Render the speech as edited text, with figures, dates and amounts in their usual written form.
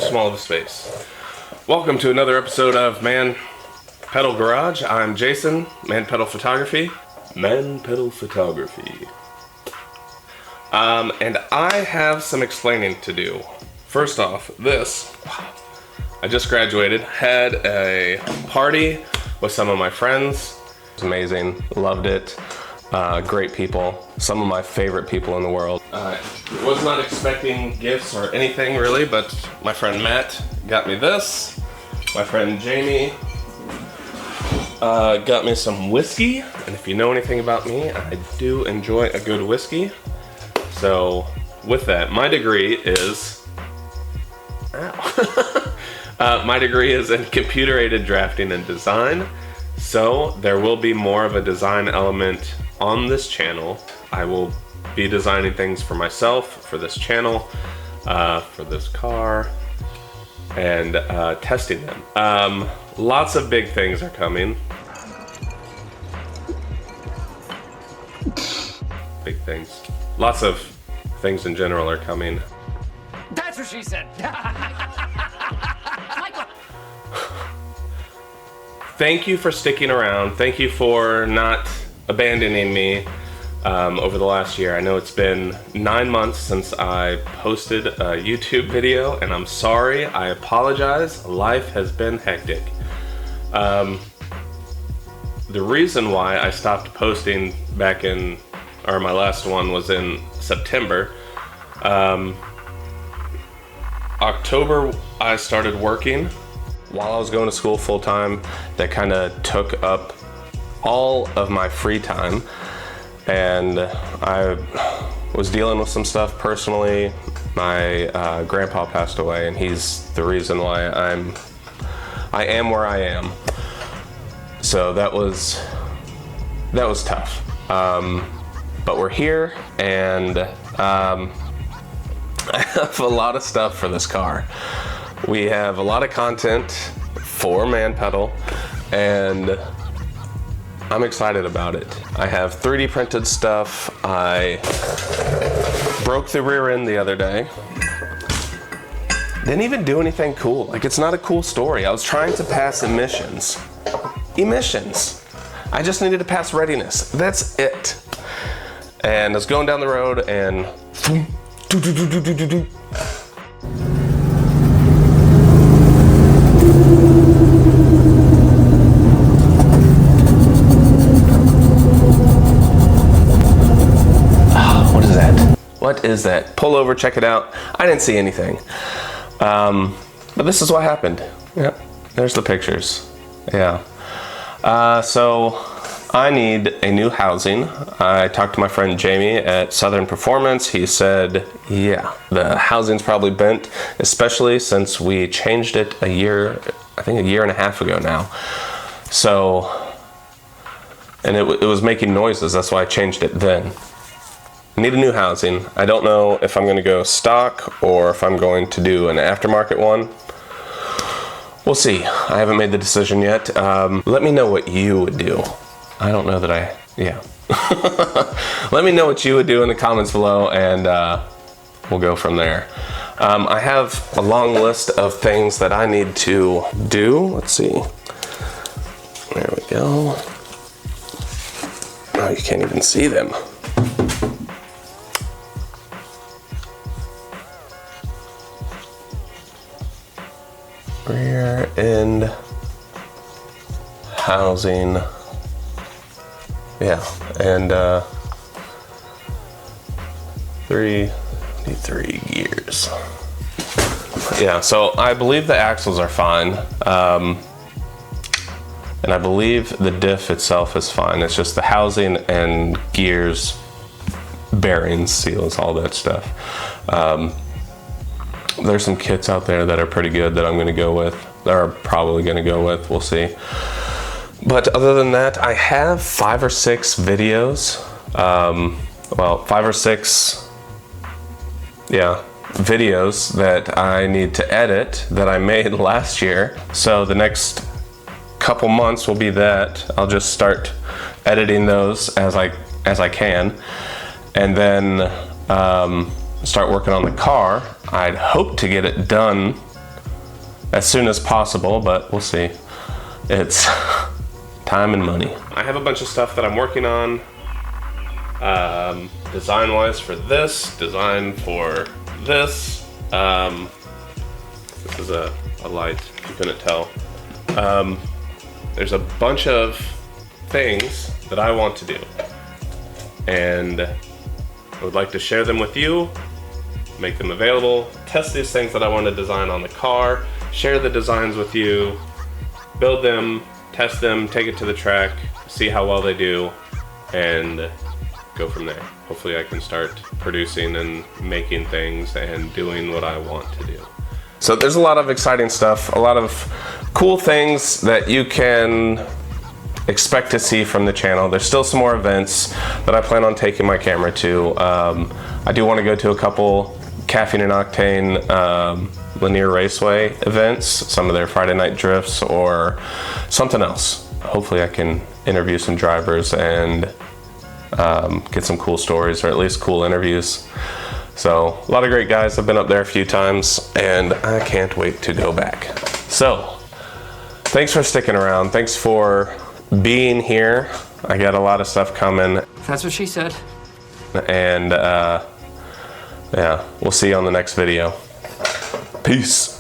small of a space. Welcome to another episode of Man Pedal Garage. I'm Jason, Man Pedal Photography. Man Pedal Photography. And I have some explaining to do. First off, I just graduated, had a party with some of my friends. It was amazing, loved it. Great people, some of my favorite people in the world. Was not expecting gifts or anything really, but my friend Matt got me this. My friend Jamie got me some whiskey, and if you know anything about me, I do enjoy a good whiskey. So with that, my degree is my degree is in computer-aided drafting and design. So there will be more of a design element on this channel. I will be designing things for myself, for this channel, for this car, and testing them. Lots of big things are coming. Big things. Lots of things in general are coming. That's what she said. Thank you for sticking around. Thank you for not abandoning me over the last year. I know it's been 9 months since I posted a YouTube video, and I'm sorry. I apologize. Life has been hectic. The reason why I stopped posting back in, or my last one was in September. October, I started working while I was going to school full time. That kind of took up all of my free time, and I was dealing with some stuff personally. My grandpa passed away, and he's the reason why I am where I am. So that was tough. But we're here, and I have a lot of stuff for this car. We have a lot of content for Man Pedal, and I'm excited about it. I have 3D printed stuff. I broke the rear end the other day. Didn't even do anything cool. Like, it's not a cool story. I was trying to pass emissions. I just needed to pass readiness. That's it. And I was going down the road and what is that? Pull over, check it out. I didn't see anything. But this is what happened. Yep, there's the pictures. Yeah. So I need a new housing. I talked to my friend Jamie at Southern Performance. He said, yeah, the housing's probably bent, especially since we changed it I think a year and a half ago now. So, and it was making noises. That's why I changed it then. I need a new housing. I don't know if I'm going to go stock or if I'm going to do an aftermarket one. We'll see. I haven't made the decision yet. Let me know what you would do. I don't know that yeah. Let me know what you would do in the comments below, and we'll go from there. I have a long list of things that I need to do. Let's see. There we go. Oh, you can't even see them. Rear end housing. Yeah, and 3 gears. Yeah, so I believe the axles are fine, and I believe the diff itself is fine. It's just the housing and gears, bearings, seals, all that stuff. There's some kits out there that are pretty good that I'm going to go with, that are probably going to go with. We'll see. But other than that, I have 5 or 6 videos. Well, 5 or 6, yeah, videos that I need to edit that I made last year. So the next couple months will be that. I'll just start editing those as I can, and then start working on the car. I'd hope to get it done as soon as possible, but we'll see. It's time and money. I have a bunch of stuff that I'm working on, design-wise for this, design for this. This is a light, if you couldn't tell. There's a bunch of things that I want to do, and I would like to share them with you, make them available, test these things that I want to design on the car, share the designs with you, build them, test them, take it to the track, see how well they do, and go from there. Hopefully I can start producing and making things and doing what I want to do. So there's a lot of exciting stuff, a lot of cool things that you can expect to see from the channel. There's still some more events that I plan on taking my camera to. I do want to go to a couple Caffeine and Octane Linear Raceway events, some of their Friday night drifts or something else. Hopefully I can interview some drivers and get some cool stories, or at least cool interviews. So a lot of great guys. I've been up there a few times and I can't wait to go back. So thanks for sticking around. Thanks for being here. I got a lot of stuff coming. That's what she said. And yeah, we'll see you on the next video. Peace.